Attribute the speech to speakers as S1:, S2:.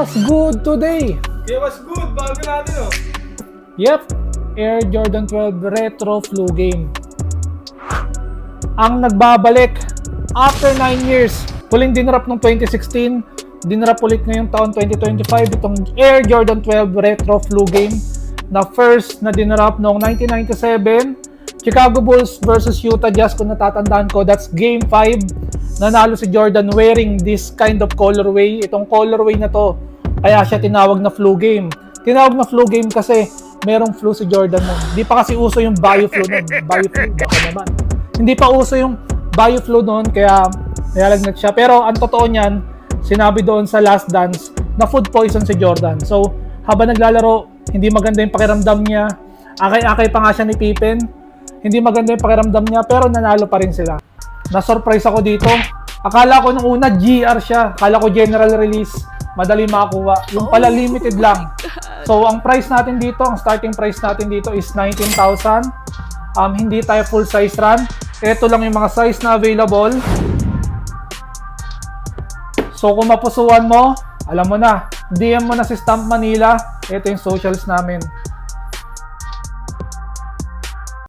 S1: What's good today?
S2: Yeah, what's good? Bago natin, oh.
S1: Yep, Air Jordan 12 Retro Flu Game. Ang nagbabalik after 9 years. Huling dinrap noong 2016, dinrap ulit ngayong taon 2025 itong Air Jordan 12 Retro Flu Game na first na dinrap noong 1997. Chicago Bulls versus Utah Jazz, kung natatandaan ko, that's Game 5. Nanalo si Jordan wearing this kind of colorway. Itong colorway na to, kaya siya tinawag na flu game. Tinawag na flu game kasi merong flu si Jordan nun. Hindi pa kasi uso yung bio-flu nun. Bio-flu, baka naman. Hindi pa uso yung bio-flu nun, kaya nilalagnat siya. Pero ang totoo niyan, sinabi doon sa Last Dance na food poison si Jordan. So, habang naglalaro, hindi maganda yung pakiramdam niya. Akay-akay pa nga siya ni Pippen. Hindi maganda yung pakiramdam niya, pero nanalo pa rin sila. Na-surprise ako dito. Akala ko nung una, GR siya. Akala ko general release. Madali makakuha. Yung pala limited lang. So, ang price natin dito, ang starting price natin dito is 19,000. Hindi tayo full size run. Ito lang yung mga size na available. So, kung mapusuan mo, alam mo na, DM mo na si Stamp Manila. Ito yung socials namin.